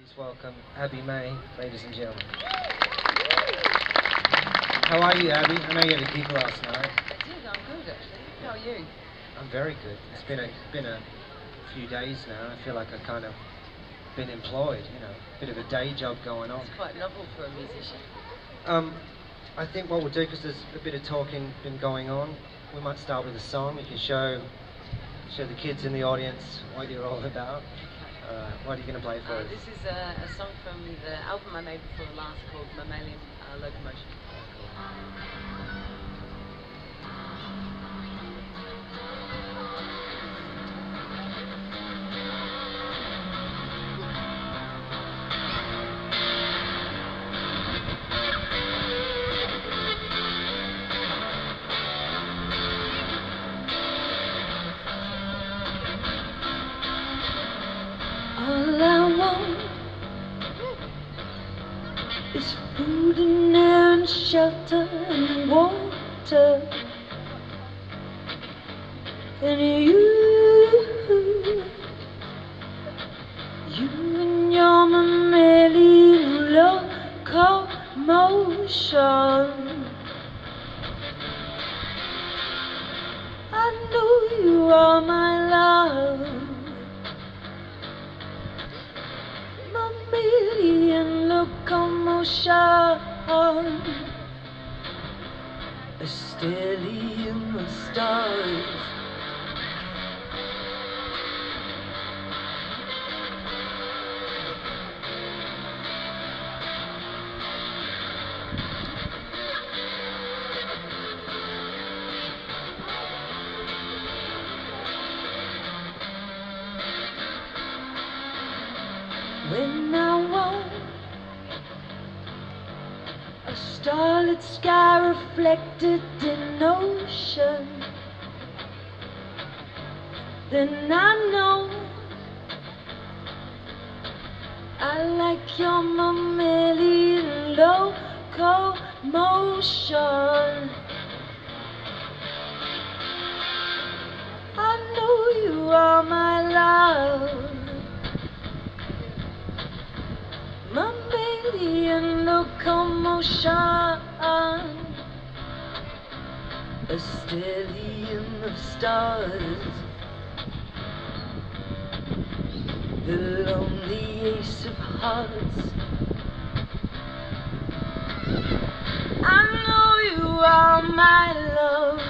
Please welcome Abbe May, ladies and gentlemen. How are you, Abbe? I know you had a gig last night. I did. I'm good, actually. How are you? I'm very good. It's been a few days now. I feel like I kind of been employed. Bit of a day job going on. It's quite novel for a musician. I think what we'll do, because there's a bit of talking been going on, we might start with a song. You can show the kids in the audience what you're all about. What are you going to play for us? This is a song from the album I made before the last called Mammalian Locomotion. All I want is food and air and shelter and water. And you and your mammalian locomotion. I know you are my love. Mammalian locomotion, steady in the stars. When I want a starlit sky reflected in ocean, then I know I like your mammalian locomotion. I know you are my love. Mammalian locomotion, a stellium of stars, the lonely ace of hearts. I know you are my love.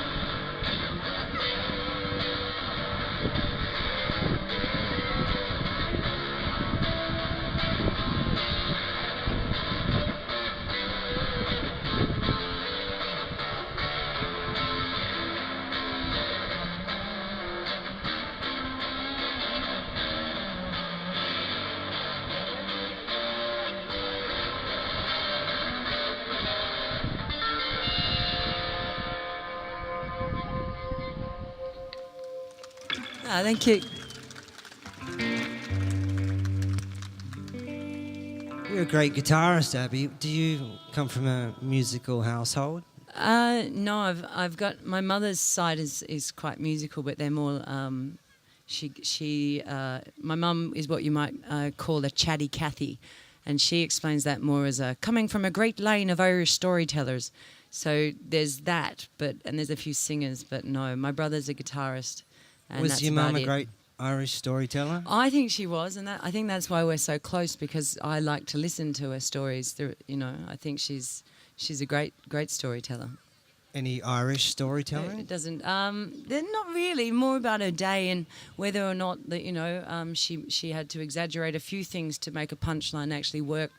Thank you. You're a great guitarist, Abbe. Do you come from a musical household? No, I've got my mother's side is quite musical, but they're more. My mum is what you might call a chatty Cathy, and she explains that more as coming from a great line of Irish storytellers. So there's that, and there's a few singers, but no, my brother's a guitarist. And Was that's your mum about a it. great Irish storyteller? I think she was, and I think that's why we're so close, because I like to listen to her stories. I think she's a great storyteller. Any Irish storytelling? It doesn't. They're not really. More about her day and whether or not that she had to exaggerate a few things to make a punchline actually work.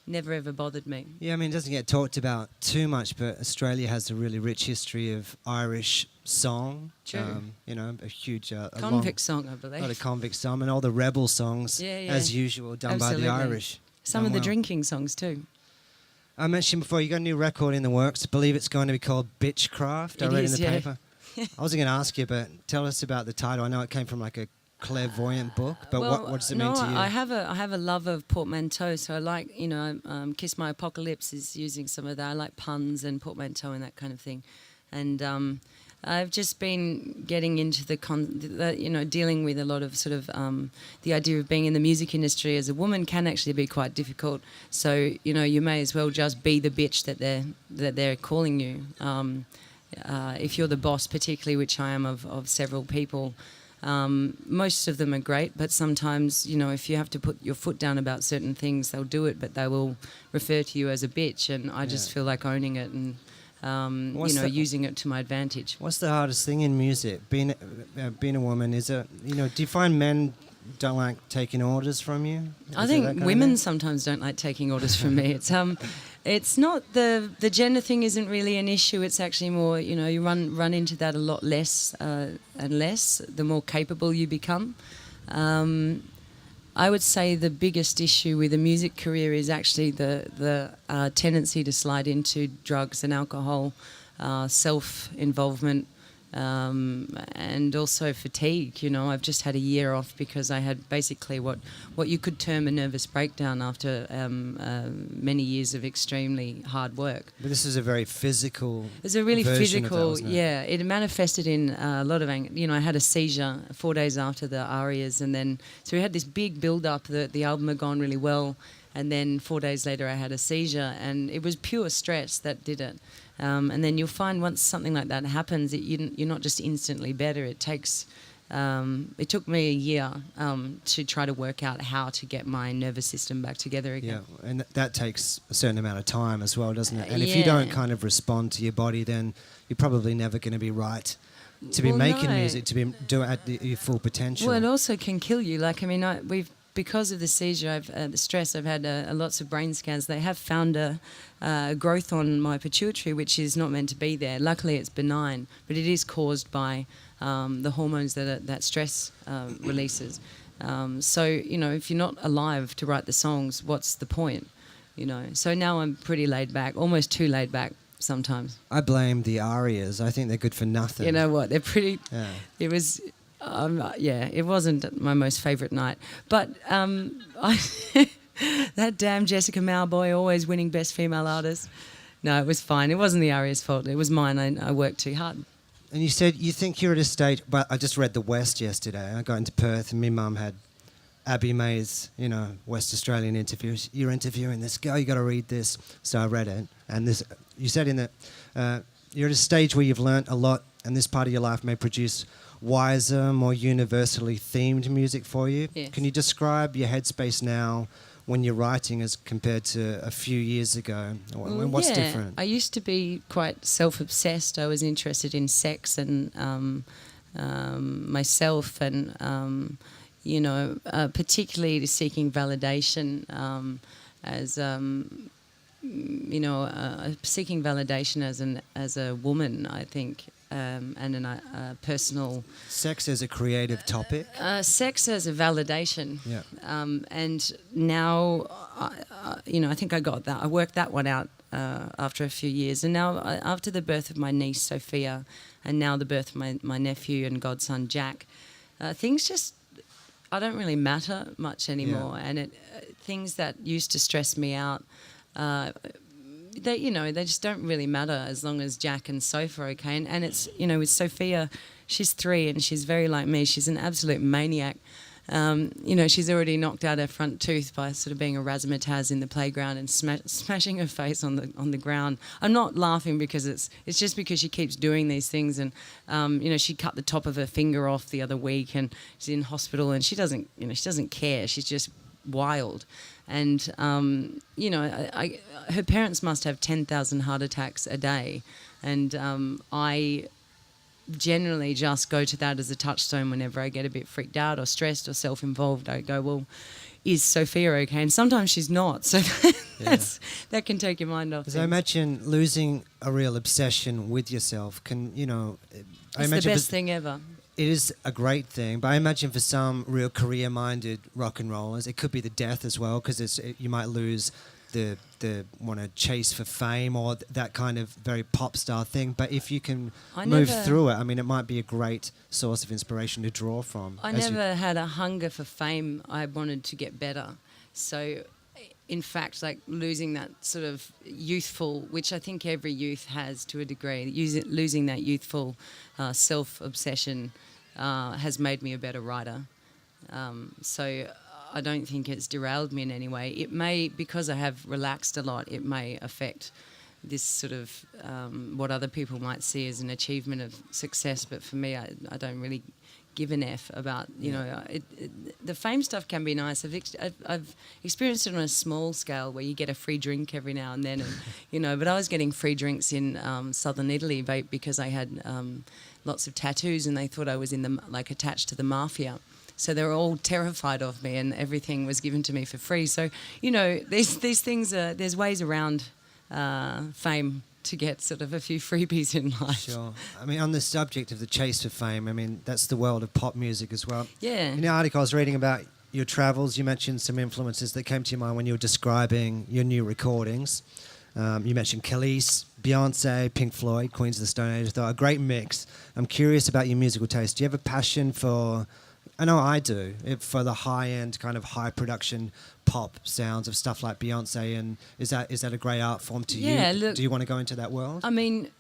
Never ever bothered me. Yeah, I mean, it doesn't get talked about too much, but Australia has a really rich history of Irish song. True. A huge... Convict song, I believe. A lot of convict song and all the rebel songs, Yeah. as usual, done Absolutely. by the Irish. Some Done of the well. drinking songs too. I mentioned before, you got a new record in the works. I believe it's going to be called Bitchcraft. I read in the paper. I was going to ask you, but tell us about the title. I know it came from like a clairvoyant book, but what does it mean to you? I have a love of portmanteau, so I like, Kiss My Apocalypse is using some of that. I like puns and portmanteau and that kind of thing. And I've just been getting into dealing with a lot of sort of the idea of being in the music industry as a woman can actually be quite difficult. So you may as well just be the bitch that they're calling you. If you're the boss, particularly, which I am of several people. Most of them are great, but sometimes, if you have to put your foot down about certain things, they'll do it, but they will refer to you as a bitch, and I just feel like owning it and, using it to my advantage. What's the hardest thing in music? Being a woman, is it, do you find men don't like taking orders from you? I think women sometimes don't like taking orders from me. It's not the gender thing isn't really an issue. It's actually more, you run into that a lot less and less the more capable you become. I would say the biggest issue with a music career is actually the tendency to slide into drugs and alcohol, self-involvement, and also fatigue. I've just had a year off because I had basically what you could term a nervous breakdown after many years of extremely hard work. But this is a very physical. It's a really physical, wasn't it? yeah. It manifested in a lot of anger. I had a seizure 4 days after the arias, and then so we had this big build-up. The album had gone really well, and then 4 days later I had a seizure, and it was pure stress that did it. And then you'll find once something like that happens, you're not just instantly better. It takes. It took me a year to try to work out how to get my nervous system back together again. Yeah, and that takes a certain amount of time as well, doesn't it? And if you don't kind of respond to your body, then you're probably never going to be right to be making music, to be do it at your full potential. Well, it also can kill you. Because of the seizure, the stress, I've had lots of brain scans. They have found a growth on my pituitary, which is not meant to be there. Luckily, it's benign, but it is caused by the hormones that stress releases. So, if you're not alive to write the songs, what's the point? So now I'm pretty laid back, almost too laid back sometimes. I blame the arias. I think they're good for nothing. You know what? They're pretty... Yeah. It was... it wasn't my most favourite night. But that damn Jessica Mauboy always winning Best Female Artist. No, it was fine. It wasn't the aria's fault. It was mine. I worked too hard. And you said you think you're at a stage... But I just read The West yesterday. I got into Perth and my mum had Abbe May's, West Australian interview. You're interviewing this girl, you got to read this. So I read it. And you said in it, you're at a stage where you've learnt a lot and this part of your life may produce wiser, more universally themed music for you. Yes. Can you describe your headspace now when you're writing as compared to a few years ago? What's different? I used to be quite self-obsessed. I was interested in sex and myself and, particularly seeking validation seeking validation as a woman, I think. And a personal... Sex as a creative topic? Sex as a validation. Yeah. And now, I think I got that. I worked that one out after a few years. And now, after the birth of my niece, Sophia, and now the birth of my nephew and godson, Jack, things just... I don't really matter much anymore. Yeah. And things that used to stress me out... they just don't really matter as long as Jack and Soph are okay. And it's, with Sophia, she's 3 and she's very like me. She's an absolute maniac. She's already knocked out her front tooth by sort of being a razzmatazz in the playground and smashing her face on the ground. I'm not laughing because it's just because she keeps doing these things. And, she cut the top of her finger off the other week and she's in hospital and she doesn't care. She's just wild. And, her parents must have 10,000 heart attacks a day. And I generally just go to that as a touchstone whenever I get a bit freaked out or stressed or self-involved. I go, well, is Sophia okay? And sometimes she's not. So that can take your mind off. Because I imagine losing a real obsession with yourself can, it's the best thing ever. It is a great thing, but I imagine for some real career-minded rock and rollers, it could be the death as well, because you might lose the want to chase for fame or that kind of very pop star thing. But if you can move through it, it might be a great source of inspiration to draw from. I never had a hunger for fame. I wanted to get better. So in fact, like losing that sort of youthful, which I think every youth has to a degree, losing that youthful self-obsession has made me a better writer. So I don't think it's derailed me in any way. It may, because I have relaxed a lot, it may affect this sort of what other people might see as an achievement of success. But for me, I don't really give an F about, you know, the fame stuff can be nice. I've experienced it on a small scale where you get a free drink every now and then, and, you know, but I was getting free drinks in southern Italy because I had lots of tattoos and they thought I was attached to the mafia. So they were all terrified of me and everything was given to me for free. So, you know, these things there's ways around fame to get sort of a few freebies in life. Sure. I mean, on the subject of the chase for fame, I mean, that's the world of pop music as well. Yeah. In the article I was reading about your travels, you mentioned some influences that came to your mind when you were describing your new recordings. You mentioned Khalees, Beyonce, Pink Floyd, Queens of the Stone Age. I thought, a great mix. I'm curious about your musical taste. Do you have a passion for... I know I do, for the high-end kind of high-production pop sounds of stuff like Beyonce, and is that a great art form to you? Yeah, look, do you want to go into that world? I mean,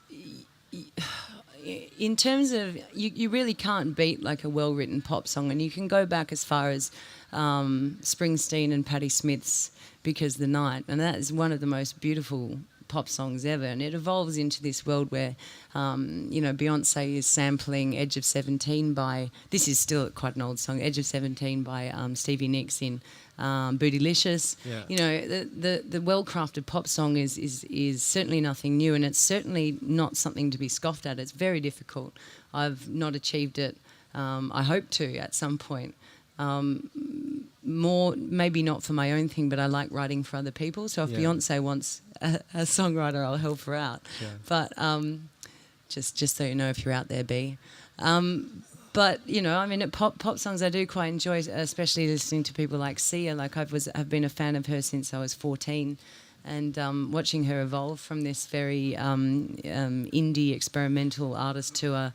in terms of, you really can't beat like a well-written pop song, and you can go back as far as Springsteen and Patti Smith's Because the Night, and that is one of the most beautiful pop songs ever, and it evolves into this world where you know, Beyonce is sampling Edge of 17 by, this is still quite an old song, Edge of 17 by Stevie Nicks in Bootylicious. Yeah. You know, the well-crafted pop song is certainly nothing new, and it's certainly not something to be scoffed at. It's very difficult. I've not achieved it. I hope to at some point. More, maybe not for my own thing, but I like writing for other people. So if Beyonce wants a songwriter, I'll help her out. Yeah. But just so you know, if you're out there, B. But you know, I mean, pop songs I do quite enjoy, especially listening to people like Sia. Like I've been a fan of her since I was 14. And watching her evolve from this very indie experimental artist to a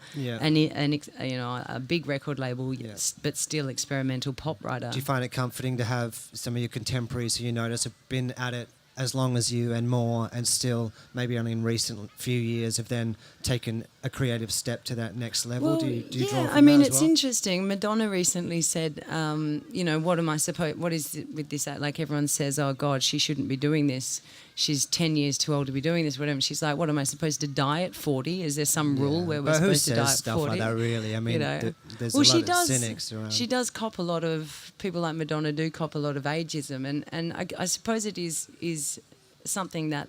big record label, but still experimental pop writer. Do you find it comforting to have some of your contemporaries who you notice have been at it as long as you and more, and still maybe only in recent few years have then taken a creative step to that next level? Well, do you draw from I mean, that as it's well? interesting. Madonna recently said, you know, what is it with this? Like everyone says, oh God, she shouldn't be doing this. She's 10 years too old to be doing this, whatever. She's like, what, am I supposed to die at 40? Is there some rule where we're supposed to die at 40? But who says stuff like that, really? I mean, you know? there's a lot of cynics around. She does cop a lot of, people like Madonna do cop a lot of ageism, and I suppose it is something that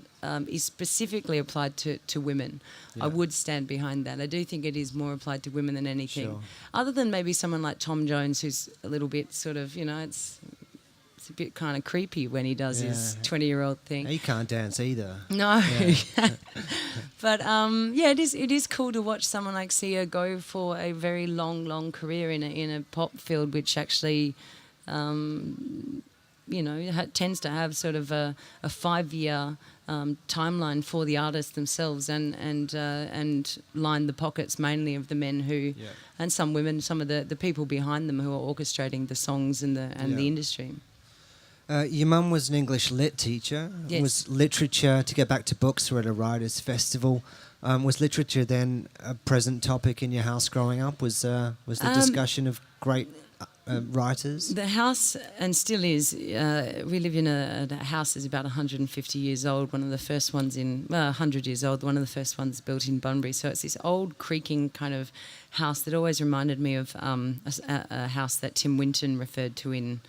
is specifically applied to women. Yeah. I would stand behind that. I do think it is more applied to women than anything. Sure. Other than maybe someone like Tom Jones, who's a little bit sort of, you know, it's a bit kind of creepy when he does his 20-year-old thing. He can't dance either. No. Yeah. But, it is cool to watch someone like Sia go for a very long career in a pop field, which actually... you know, tends to have sort of a 5-year timeline for the artists themselves, and line the pockets mainly of the men who, and some women, some of the people behind them who are orchestrating the songs and the industry. Your mum was an English lit teacher. Yes. Was literature, to get back to books, we're at a writers' festival. Was literature then a present topic in your house growing up? Was the discussion of great writers? The house, and still is, we live in a house that's about 150 years old, one of the first ones 100 years old, one of the first ones built in Bunbury. So it's this old creaking kind of house that always reminded me of a house that Tim Winton referred to in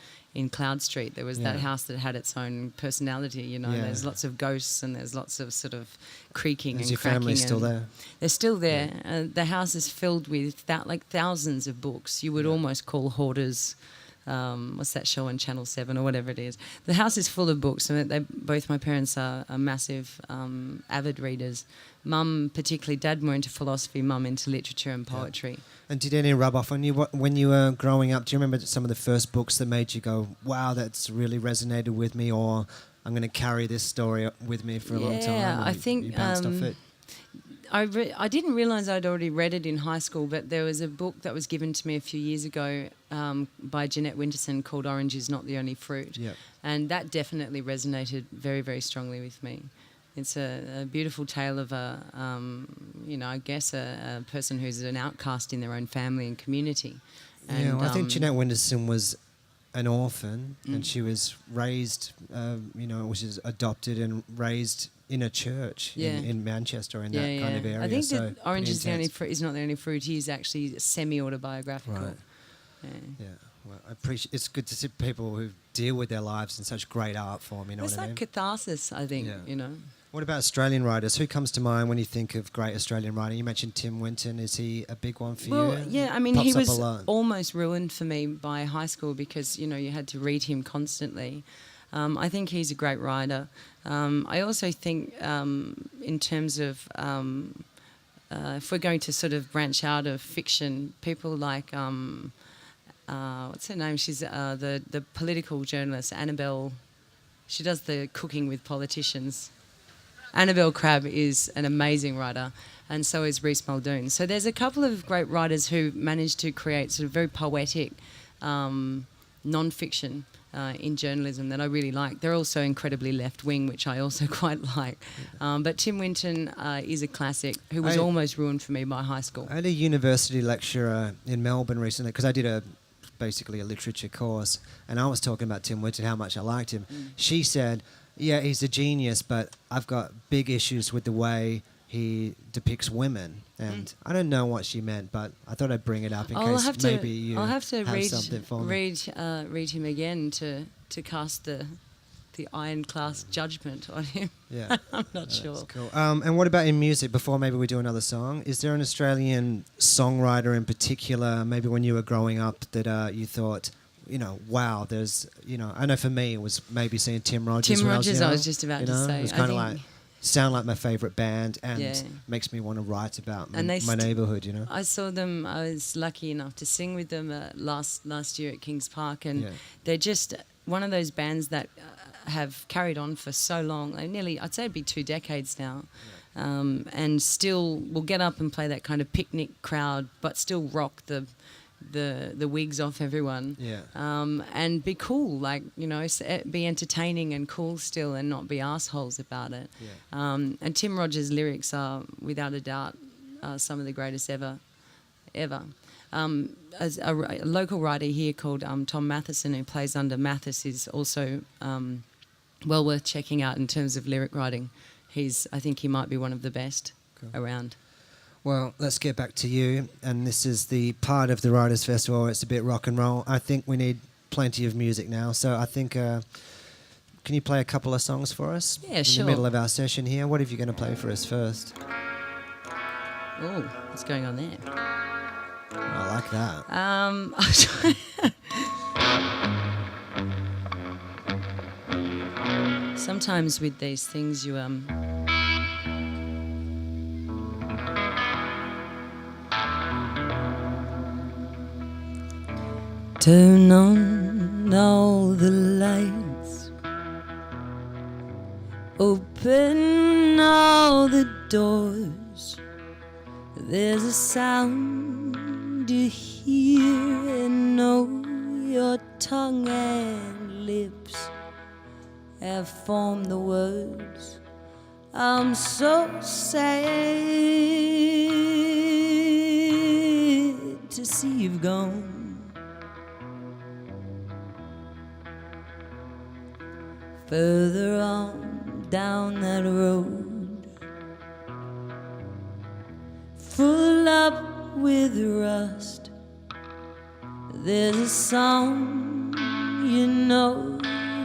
Cloud Street. There was that house that had its own personality, you know. There's lots of ghosts and there's lots of sort of creaking and cracking. Is your family still there? They're still there. Yeah. The house is filled with thousands of books. You would almost call hoarders. What's that show on Channel 7 or whatever it is? The house is full of books. And both my parents are massive avid readers. Mum particularly, Dad more into philosophy, Mum into literature and poetry. Yeah. And did any rub off on you when you were growing up? Do you remember some of the first books that made you go, wow, that's really resonated with me, or I'm going to carry this story with me for a long time? Yeah, I think... I didn't realise I'd already read it in high school, but there was a book that was given to me a few years ago by Jeanette Winterson called Orange is Not the Only Fruit. Yep. And that definitely resonated very, very strongly with me. It's a beautiful tale of I guess a person who's an outcast in their own family and community. And, I think Jeanette Winterson was an orphan, and she was raised, which is adopted and raised in a church in Manchester, in that kind of area. I think so that Orange is pretty not the only fruit. He's actually semi-autobiographical. Right. Yeah. Well, I appreciate. It's good to see people who deal with their lives in such great art form. You know It's what I like mean? catharsis, I think. Yeah. What about Australian writers? Who comes to mind when you think of great Australian writing? You mentioned Tim Winton. Is he a big one for you? Well, yeah, I mean, Pops he up was a lot. almost ruined for me by high school because, you had to read him constantly. I think he's a great writer. I also think in terms of if we're going to sort of branch out of fiction, people like, what's her name? She's the political journalist, Annabelle. She does the cooking with politicians. Annabelle Crabb is an amazing writer, and so is Reese Muldoon. So there's a couple of great writers who managed to create sort of very poetic non-fiction in journalism that I really like. They're also incredibly left-wing, which I also quite like. But Tim Winton is a classic who was almost ruined for me by high school. I had a university lecturer in Melbourne recently, because I did basically a literature course, and I was talking about Tim Winton, how much I liked him. She said, yeah, he's a genius, but I've got big issues with the way he depicts women. And I don't know what she meant, but I thought I'd bring it up in case maybe you have something for me. Read him again to cast the ironclad judgment on him. Yeah. I'm not sure. That's cool. And what about in music, before maybe we do another song? Is there an Australian songwriter in particular, maybe when you were growing up, that you thought, wow, there's, I know for me it was maybe seeing Tim Rogers. Tim Rogers, I was just about to say. It was kind of like, sound like my favourite band, and makes me want to write about my neighbourhood, I saw them, I was lucky enough to sing with them last year at Kings Park, and they're just one of those bands that have carried on for so long, like nearly, I'd say it'd be 2 decades now, and still will get up and play that kind of picnic crowd, but still rock the wigs off everyone, and be cool, be entertaining and cool still, and not be assholes about it. And Tim Rogers' lyrics are, without a doubt, some of the greatest ever. As a local writer here called Tom Matheson, who plays under Mathis, is also well worth checking out in terms of lyric writing. I think he might be one of the best around. Well, let's get back to you, and this is the part of the Writers' Festival where it's a bit rock and roll. I think we need plenty of music now, so I think, can you play a couple of songs for us? Yeah, in sure. In the middle of our session here. What are you going to play for us first? Oh, what's going on there? I like that. Sometimes with these things you turn on all the lights, open all the doors. There's a sound you hear and know your tongue and lips have formed the words. I'm so sad to see you've gone. Further on down that road, full up with rust, there's a song,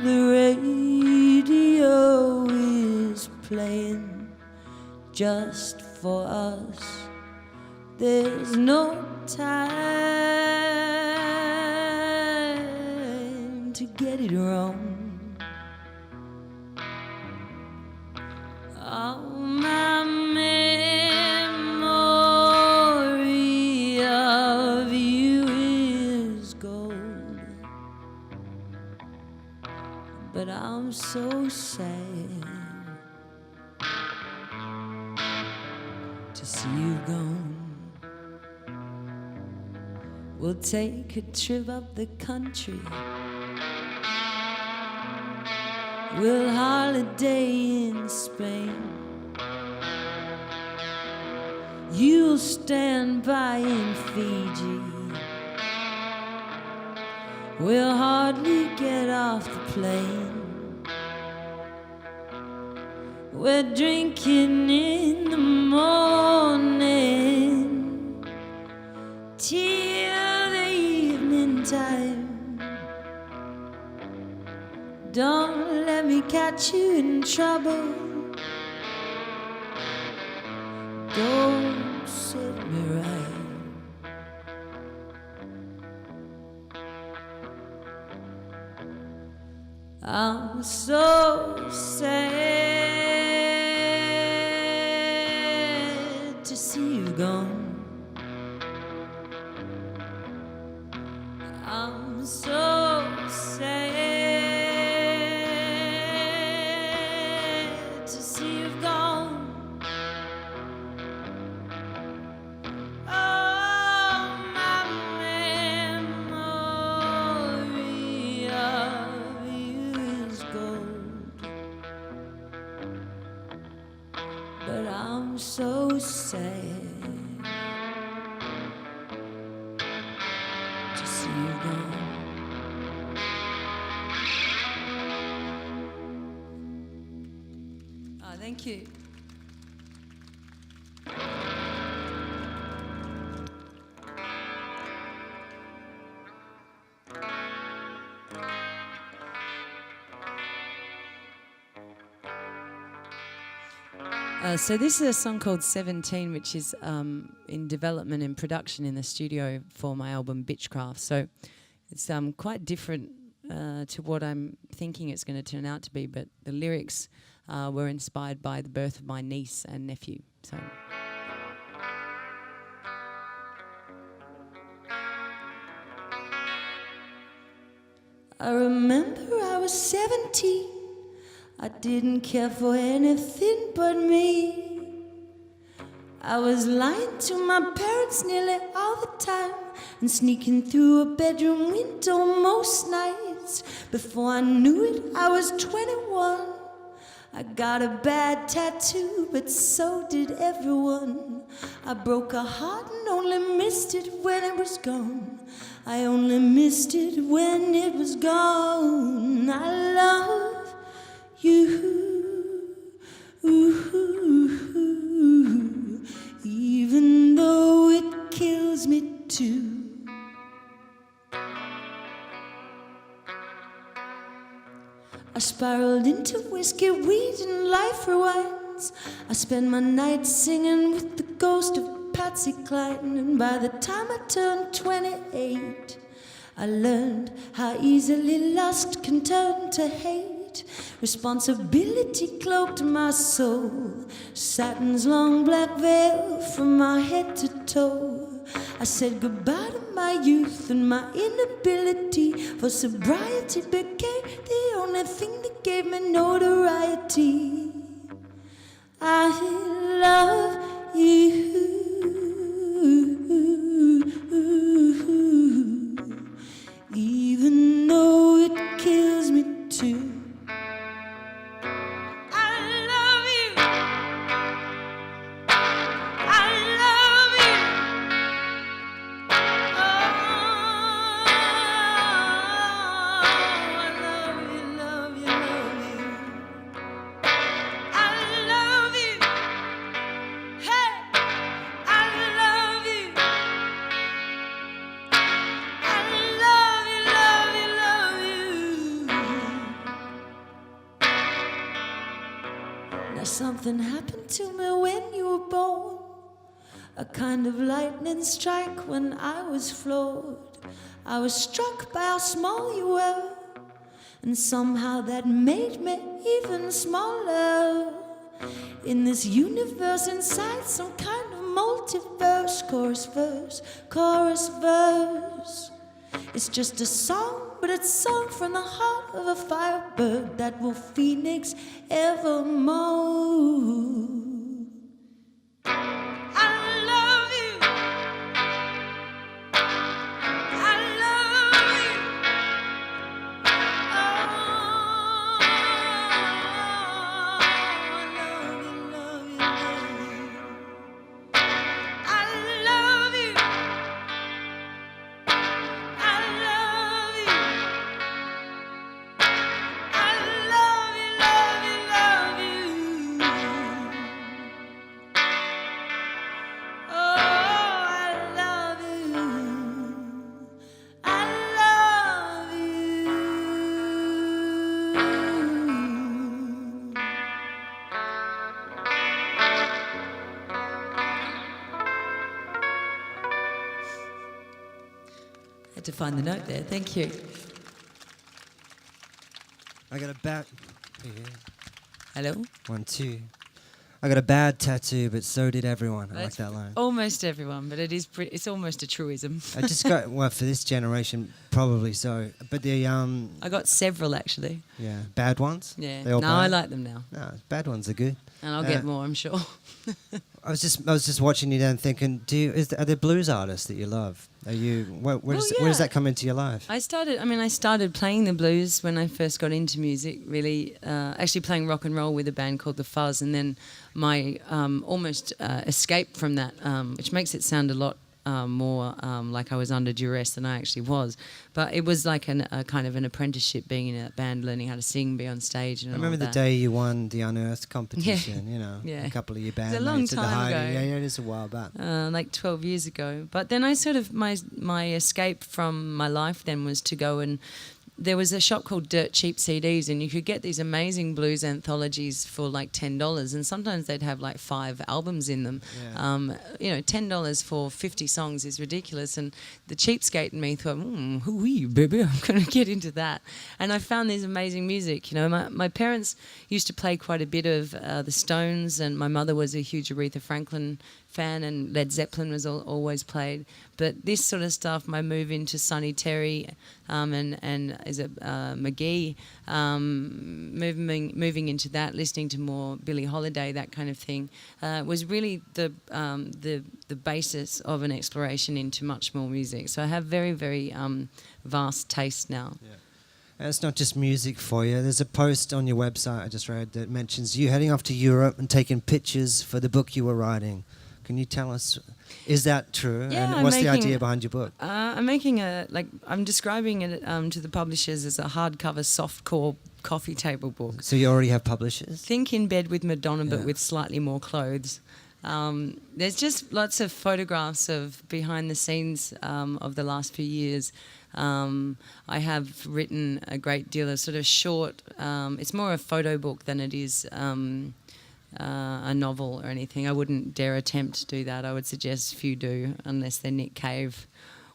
the radio is playing just for us. There's no time to get it wrong. All my memory of you is gold, but I'm so sad to see you gone. We'll take a trip up the country. We'll holiday in Spain. You'll stand by in Fiji. We'll hardly get off the plane. We're drinking in the morning till the evening time. Don't let me catch you in trouble. Don't set me right. I'm so sad to see you gone. I'm so sad to see you gone. Oh, my memory of you is gold, but I'm so sad to see you gone. Oh, thank you. So this is a song called 17, which is in development and production in the studio for my album Bitchcraft. So it's quite different to what I'm thinking it's going to turn out to be, but the lyrics were inspired by the birth of my niece and nephew. So I remember I was 17. I didn't care for anything but me. I was lying to my parents nearly all the time and sneaking through a bedroom window most nights. Before I knew it, I was 21. I got a bad tattoo, but so did everyone. I broke a heart and only missed it when it was gone. I only missed it when it was gone. I love you, even though it kills me too. I spiraled into whiskey, weed, and life rewinds. I spend my nights singing with the ghost of Patsy Cline, and by the time I turned 28, I learned how easily lust can turn to hate. Responsibility cloaked my soul, Saturn's long black veil from my head to toe. I said goodbye to my youth, and my inability for sobriety became the only thing that gave me notoriety. I love you, even though it kills me too. Something happened to me when you were born, a kind of lightning strike when I was floored. I was struck by how small you were, and somehow that made me even smaller. In this universe inside some kind of multiverse, chorus verse, chorus verse. It's just a song, but it's sung from the heart of a firebird that will phoenix evermore. I Had to find the note there. Thank you. I got a bad. Yeah. Hello? 1, 2. I got a bad tattoo, but so did everyone. I like that line. Almost everyone, but it's almost a truism. I just got, well, for this generation, probably so. But the I got several actually. yeah, bad ones. Yeah. They all No, I bad? like them now, No, bad ones are good. and I'll get more, I'm sure. I was just watching you then, thinking, are there blues artists that you love? Are you where does that come into your life? I started playing the blues when I first got into music, really, actually playing rock and roll with a band called The Fuzz, and then my almost escape from that, which makes it sound a lot more like I was under duress than I actually was. But it was like a kind of an apprenticeship, being in a band, learning how to sing, be on stage and I remember the day you won the Unearthed competition, a couple of your bandmates a long at the time Heidi. ago. Yeah, it is a while back. Like 12 years ago. But then I sort of, my escape from my life then was to go and, there was a shop called Dirt Cheap CDs, and you could get these amazing blues anthologies for like $10, and sometimes they'd have like 5 albums in them. Yeah. $10 for 50 songs is ridiculous, and the cheapskate in me thought, who are you, baby? I'm going to get into that. And I found this amazing music. My parents used to play quite a bit of the Stones, and my mother was a huge Aretha Franklin fan, and Led Zeppelin was always played. But this sort of stuff, my move into Sonny Terry and is it McGee, moving into that, listening to more Billie Holiday, that kind of thing, was really the basis of an exploration into much more music. So I have very, very vast taste now. Yeah. And it's not just music for you. There's a post on your website I just read that mentions you heading off to Europe and taking pictures for the book you were writing. Can you tell us, is that true? Yeah, and what's the idea behind your book? I'm describing it to the publishers as a hardcover softcore coffee table book. So you already have publishers? Think In Bed with Madonna, but with slightly more clothes. There's just lots of photographs of behind the scenes of the last few years. I have written a great deal of sort of short, it's more a photo book than it is a novel or anything. I wouldn't dare attempt to do that. I would suggest few do, unless they're Nick Cave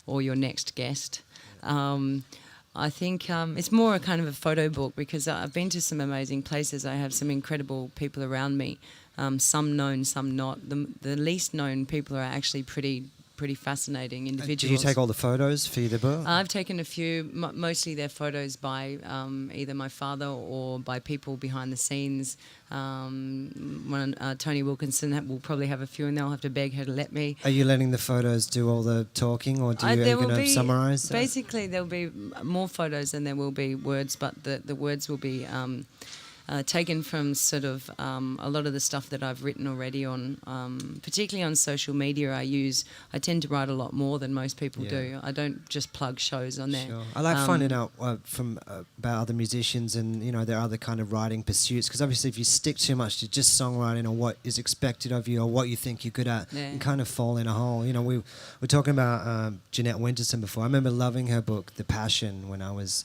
or your next guest. I think it's more a kind of a photo book, because I've been to some amazing places. I have some incredible people around me, some known, some not. The least known people are actually pretty fascinating individuals. Do you take all the photos for the book? I've taken a few, mostly they're photos by either my father or by people behind the scenes. Tony Wilkinson will probably have a few, and they'll have to beg her to let me. Are you letting the photos do all the talking, or are you going to summarise that? Basically, there'll be more photos than there will be words, but the words will be taken from sort of a lot of the stuff that I've written already on, particularly on social media. I tend to write a lot more than most people do. I don't just plug shows on there. Sure. I like finding out about other musicians and their other kind of writing pursuits, because obviously if you stick too much to just songwriting or what is expected of you or what you think you're good at, you kind of fall in a hole. We were talking about Jeanette Winterson before. I remember loving her book The Passion when I was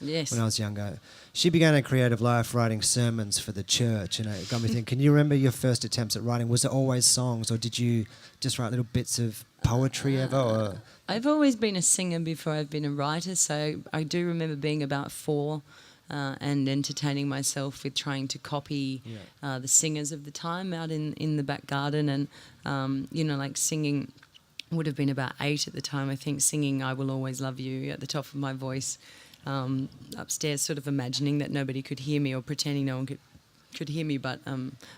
younger. She began her creative life writing sermons for the church, and it got me thinking, can you remember your first attempts at writing? Was it always songs, or did you just write little bits of poetry ever? Or? I've always been a singer before I've been a writer, so I do remember being about 4 and entertaining myself with trying to copy the singers of the time out in the back garden, and like singing. Would have been about 8 at the time, I think, singing I Will Always Love You at the top of my voice. Upstairs, sort of imagining that nobody could hear me, or pretending no one could hear me, but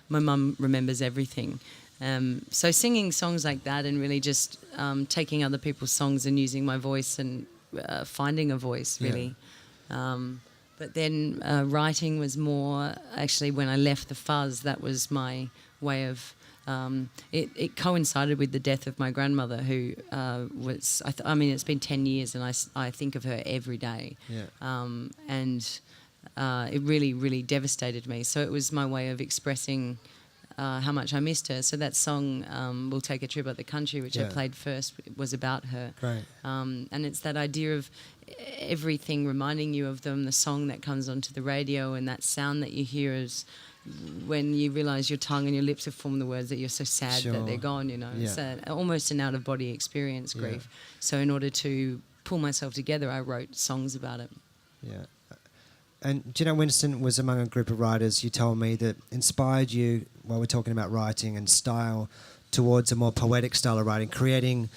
my mum remembers everything. So singing songs like that, and really just taking other people's songs and using my voice and finding a voice, really. But then writing was more, actually, when I left the Fuzz, that was my way of... it coincided with the death of my grandmother, who was... it's been 10 years, and I think of her every day. And it really, really devastated me. So it was my way of expressing how much I missed her. So that song, We'll Take a Trip Up the Country, which I played first, was about her. Right. And it's that idea of everything reminding you of them, the song that comes onto the radio, and that sound that you hear is... when you realise your tongue and your lips have formed the words, that you're so sad that they're gone, It's almost an out-of-body experience, grief. So in order to pull myself together, I wrote songs about it. Yeah. And do you know, Winston was among a group of writers you told me that inspired you, while we're talking about writing and style, towards a more poetic style of writing, creating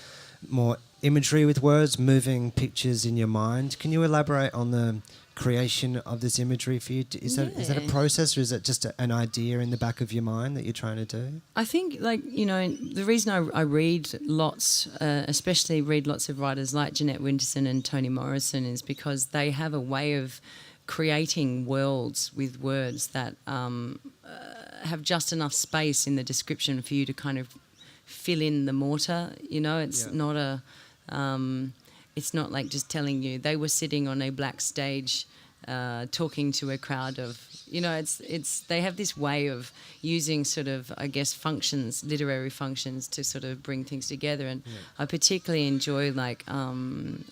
more imagery with words, moving pictures in your mind. Can you elaborate on the creation of this imagery for you? Is that a process, or is it just an idea in the back of your mind that you're trying to do? I think, the reason I read lots, especially read lots of writers like Jeanette Winterson and Toni Morrison, is because they have a way of creating worlds with words that have just enough space in the description for you to kind of fill in the mortar. It's not a... it's not like just telling you they were sitting on a black stage talking to a crowd of, they have this way of using sort of, I guess, functions, literary functions, to sort of bring things together. And I particularly enjoy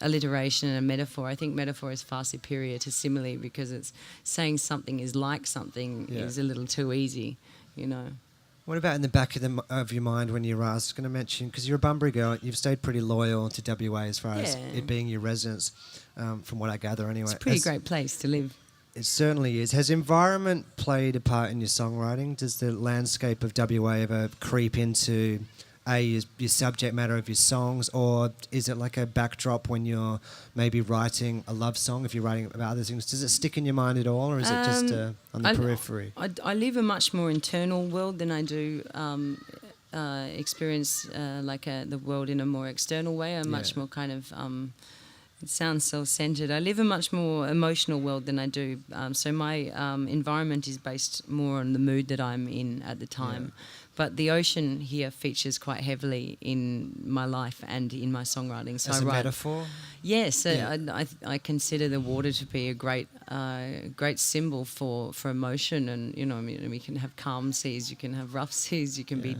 alliteration and a metaphor. I think metaphor is far superior to simile, because it's saying something is like something is a little too easy, What about in the back of your mind when you're asked? Going to mention, because you're a Bunbury girl, you've stayed pretty loyal to WA as far as it being your residence, from what I gather anyway. It's a pretty great place to live. It certainly is. Has environment played a part in your songwriting? Does the landscape of WA ever creep into your subject matter of your songs, or is it like a backdrop when you're maybe writing a love song, if you're writing about other things? Does it stick in your mind at all, or is it just on the periphery? I live a much more internal world than I do experience the world in a more external way. I'm much more kind of... it sounds self-centered. I live a much more emotional world than I do. So my environment is based more on the mood that I'm in at the time. Yeah. But the ocean here features quite heavily in my life and in my songwriting. So as a metaphor? Yes, I consider the water to be a great symbol for emotion. And, we can have calm seas, you can have rough seas, you can be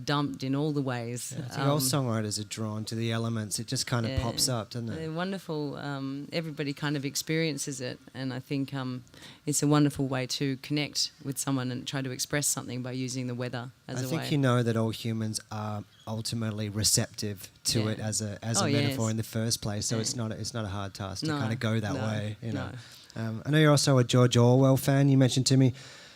dumped in all the ways. Yeah, I think all songwriters are drawn to the elements. It just kind of pops up, doesn't it? They're wonderful. Everybody kind of experiences it, and I think it's a wonderful way to connect with someone and try to express something by using the weather as a way. I think that all humans are ultimately receptive to it as a metaphor in the first place. So it's not a hard task to kind of go that way. I know you're also a George Orwell fan. You mentioned to me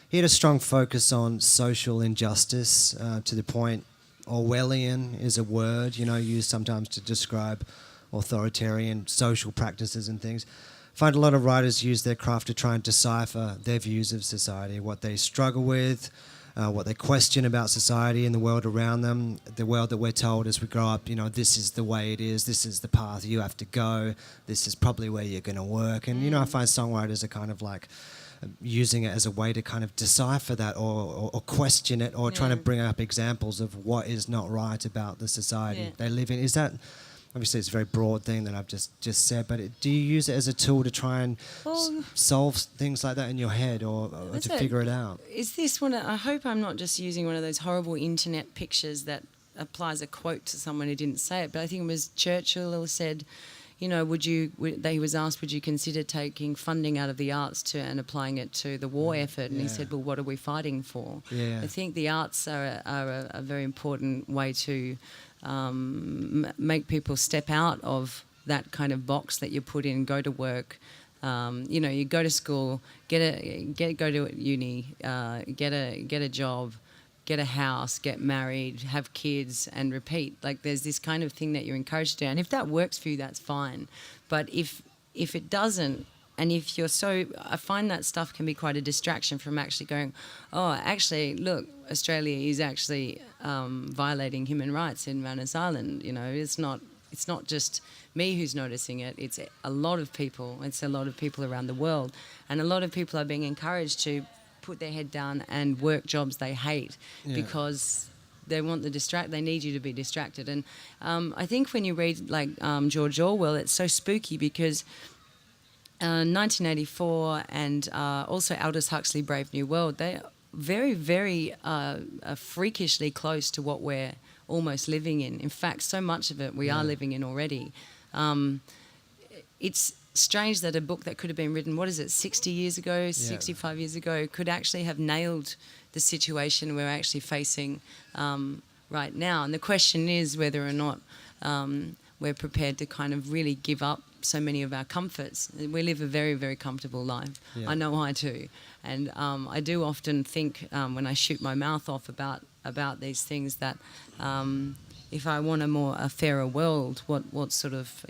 he had a strong focus on social injustice, to the point Orwellian is a word, used sometimes to describe authoritarian social practices and things. I find a lot of writers use their craft to try and decipher their views of society, what they struggle with, what they question about society and the world around them, the world that we're told as we grow up, this is the way it is, this is the path you have to go, this is probably where you're going to work. And, I find songwriters are kind of like using it as a way to kind of decipher that or question it, or trying to bring up examples of what is not right about the society they live in. Is that... Obviously, it's a very broad thing that I've just said, but do you use it as a tool to try and solve things like that in your head, or to figure it out? Is this one? I hope I'm not just using one of those horrible internet pictures that applies a quote to someone who didn't say it, but I think it was Churchill who said, he was asked, would you consider taking funding out of the arts and applying it to the war effort? And he said, well, what are we fighting for? I think the arts are a very important way to make people step out of that kind of box that you put in, go to work. You go to school, go to uni, get a job, get a house, get married, have kids, and repeat. Like, there's this kind of thing that you're encouraged to do. And if that works for you, that's fine. But if it doesn't, and if you're I find that stuff can be quite a distraction from actually going, look, Australia is actually violating human rights in Manus Island. It's not just me who's noticing it. It's a lot of people. It's a lot of people around the world. And a lot of people are being encouraged to put their head down and work jobs they hate because they want they need you to be distracted. And I think when you read George Orwell, it's so spooky because 1984 and also Aldous Huxley, Brave New World, they're very, very freakishly close to what we're almost living in. In fact, so much of it we are living in already. It's strange that a book that could have been written, 60 years ago, 65 years ago, could actually have nailed the situation we're actually facing right now. And the question is whether or not we're prepared to kind of really give up so many of our comforts. We live a very, very comfortable life. Yeah. I know I do. And I do often think when I shoot my mouth off about these things that if I want a fairer world, what sort of,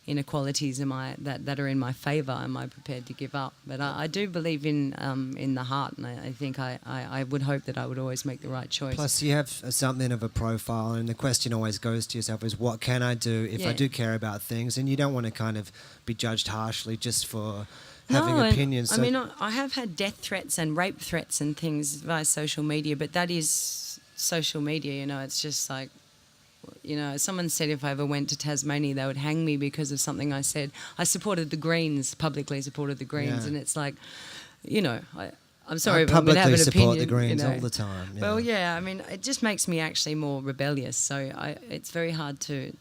inequalities that are in my favour am I prepared to give up? But I do believe in the heart, and I think I would hope that I would always make the right choice. Plus, you have something of a profile, and the question always goes to yourself is, what can I do if I do care about things? And you don't want to kind of be judged harshly just for having opinions. I mean, I have had death threats and rape threats and things via social media, but that is social media, it's just like, someone said if I ever went to Tasmania, they would hang me because of something I said. I supported the Greens, publicly supported the Greens, and it's like, I'm sorry, but I'm going to have an opinion. Support the Greens all the time. Yeah. Well, yeah, I mean, it just makes me actually more rebellious. So it's very hard to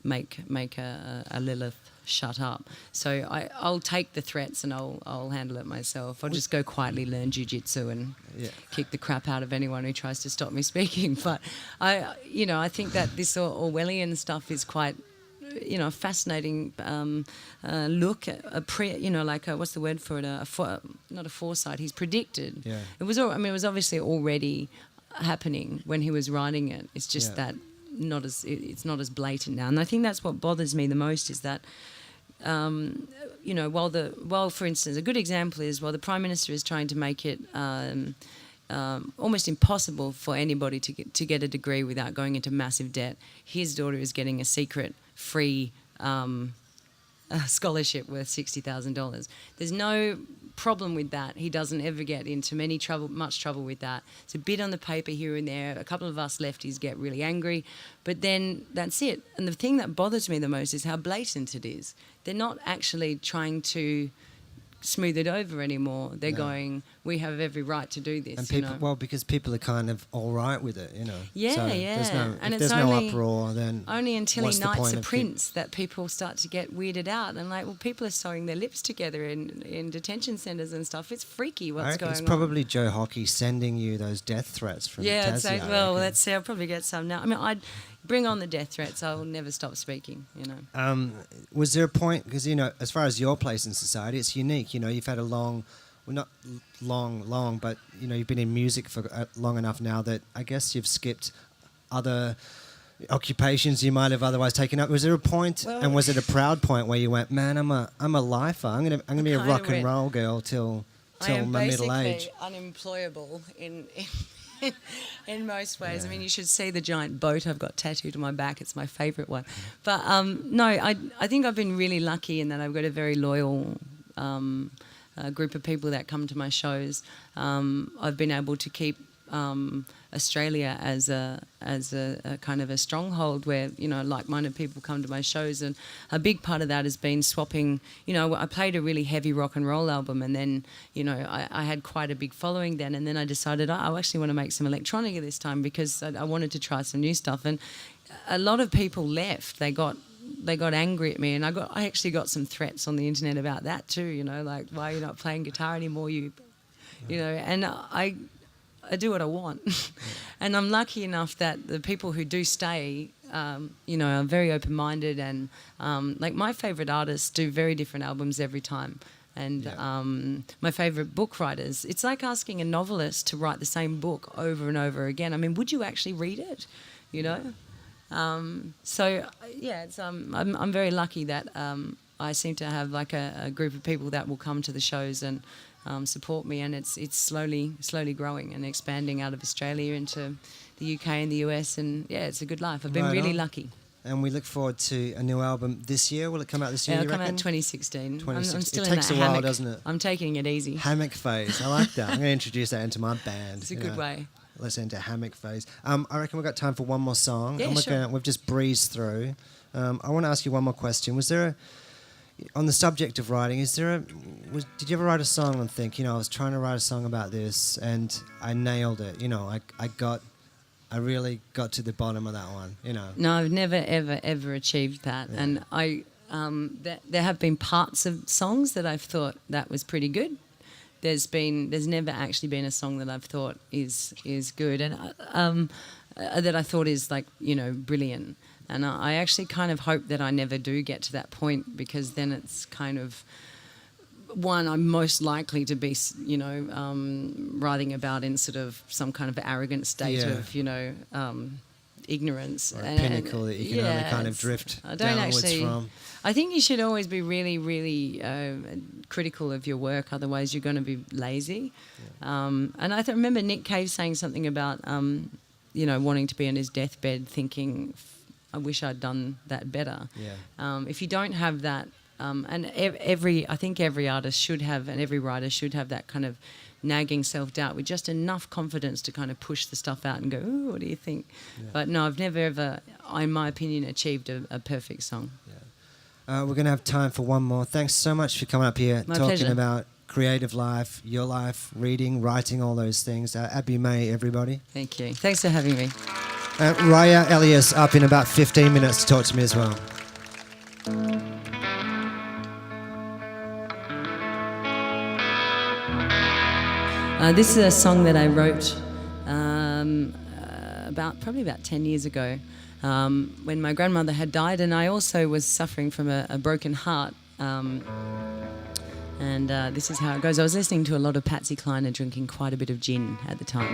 make a Lilith shut up. So I'll take the threats and I'll handle it myself. I'll just go quietly learn jiu-jitsu and kick the crap out of anyone who tries to stop me speaking. But I think that this Orwellian stuff is quite, fascinating look at what's the word for it? Not a foresight. He's predicted. Yeah. It was obviously already happening when he was writing it. It's just that it's not as blatant now. And I think that's what bothers me the most is that. While for instance, a good example is while the Prime Minister is trying to make it almost impossible for anybody to get a degree without going into massive debt, his daughter is getting a secret free scholarship worth $60,000. There's no problem with that. He doesn't ever get into much trouble with that. It's a bit on the paper here and there. A couple of us lefties get really angry, but then that's it. And the thing that bothers me the most is how blatant it is. They're not actually trying to smooth it over anymore. They're going, we have every right to do this. And people, because people are kind of all right with it, Yeah, so yeah. If there's no uproar, then only until he what's the knights point a of prince that people start to get weirded out and like, well, people are sewing their lips together in detention centres and stuff. It's freaky what's going on. It's probably Joe Hockey sending you those death threats from Tassie. I'd say, well, let's see. I'll probably get some now. I mean, I'd bring on the death threats. I'll never stop speaking, Was there a point, because, as far as your place in society, it's unique. You've had a long, well, not long, but, you've been in music for long enough now that I guess you've skipped other occupations you might have otherwise taken up. Was there a point, and was it a proud point where you went, man, I'm a lifer. I'm gonna be a rock and roll girl till my middle age. I am basically unemployable in most ways. I mean, you should see the giant boat I've got tattooed on my back. It's my favourite one. But no, I think I've been really lucky in that I've got a very loyal group of people that come to my shows. I've been able to keep Australia as a kind of a stronghold where like-minded people come to my shows, and a big part of that has been swapping. I played a really heavy rock and roll album, and then I had quite a big following then, and then I decided I actually want to make some electronica this time because I wanted to try some new stuff, and a lot of people left. They got angry at me, and I actually got some threats on the internet about that too. Like, why are you not playing guitar anymore? And I do what I want. And I'm lucky enough that the people who do stay, are very open-minded, and like my favourite artists do very different albums every time. And my favourite book writers, it's like asking a novelist to write the same book over and over again. I mean, would you actually read it? I'm very lucky that I seem to have like a group of people that will come to the shows and support me, and it's slowly growing and expanding out of Australia into the UK and the US, and it's a good life. I've been really lucky. And we look forward to a new album this year. Will it come out this year? It'll come out 2016. I'm still it takes in a that while, hammock. doesn't it? I'm taking it easy. Hammock phase. I like that. I'm going to introduce that into my band. It's a good way. Let's enter hammock phase. I reckon we've got time for one more song. Yeah, and sure. We've just breezed through. I want to ask you one more question. Was there on the subject of writing, did you ever write a song and think, I was trying to write a song about this and I nailed it, I really got to the bottom of that one, No, I've never, ever achieved that. Yeah. And there have been parts of songs that I've thought that was pretty good. There's never actually been a song that I've thought is good. And that I thought is like, you know, brilliant. And I actually kind of hope that I never do get to that point, because then it's kind of, one, I'm most likely to be, you know, writing about in sort of some kind of arrogant state of, you know, ignorance. Or a pinnacle that you can only kind of drift downwards from. I think you should always be really, really critical of your work, otherwise you're going to be lazy. Yeah. And I remember Nick Cave saying something about, you know, wanting to be on his deathbed thinking, I wish I'd done that better. Yeah. If you don't have that, and I think every artist should have, and every writer should have that kind of nagging self-doubt with just enough confidence to kind of push the stuff out and go, ooh, what do you think? Yeah. But no, I've never ever, in my opinion, achieved a perfect song. Yeah. We're going to have time for one more. Thanks so much for coming up here, my talking pleasure. about creative life, your life, reading, writing, all those things. Abbe May, everybody. Thank you. Thanks for having me. Raya Elias up in about 15 minutes to talk to me as well. This is a song that I wrote probably about 10 years ago when my grandmother had died, and I also was suffering from a broken heart. And this is how it goes. I was listening to a lot of Patsy Cline and drinking quite a bit of gin at the time.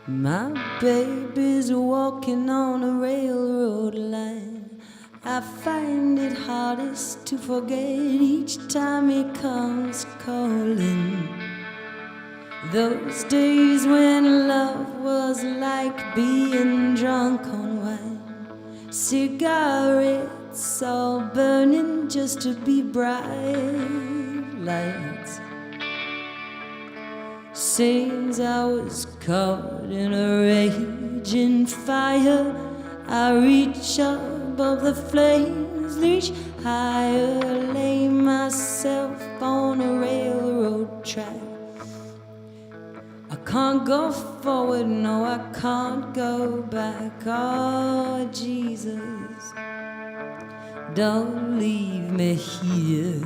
My baby's walking on a railroad line. I find it hardest to forget each time he comes calling. Those days when love was like being drunk on wine, cigarettes all burning just to be bright lights. Seems I was caught in a raging fire. I reach above the flames, reach higher, lay myself on a railroad track. I can't go forward, no, I can't go back. Oh, Jesus, don't leave me here.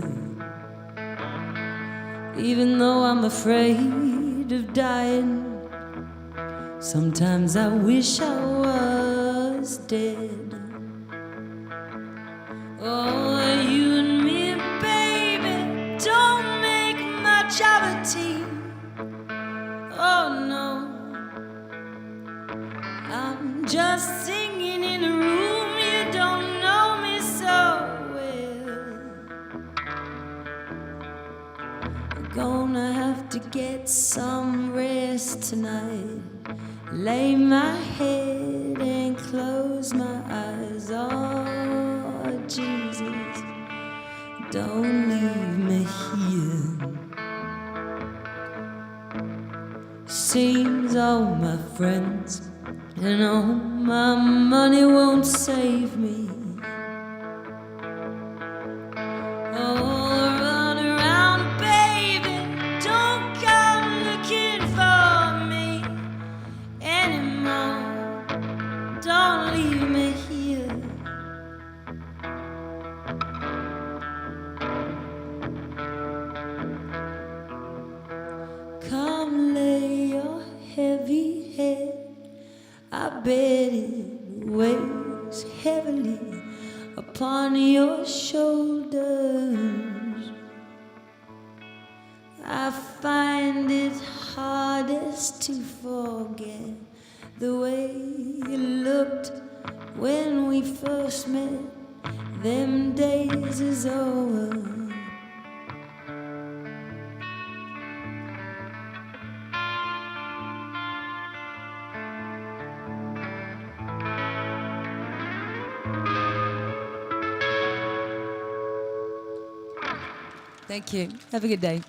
Even though I'm afraid of dying, sometimes I wish I was dead. Oh, you and me, baby, don't make much of a team. Oh no, I'm just singing in a room, you don't know me so well. I'm gonna have to get some rest tonight, lay my head and close my eyes. Oh, Jesus, don't leave me here. Seems all my friends and all my money won't save me. Oh, run around, baby, don't come looking for me anymore. Don't leave me here. Come lay your heavy head, I bet it weighs heavily upon your shoulders. I find it hardest to forget the way you looked when we first met. Them days is over. Thank you. Have a good day.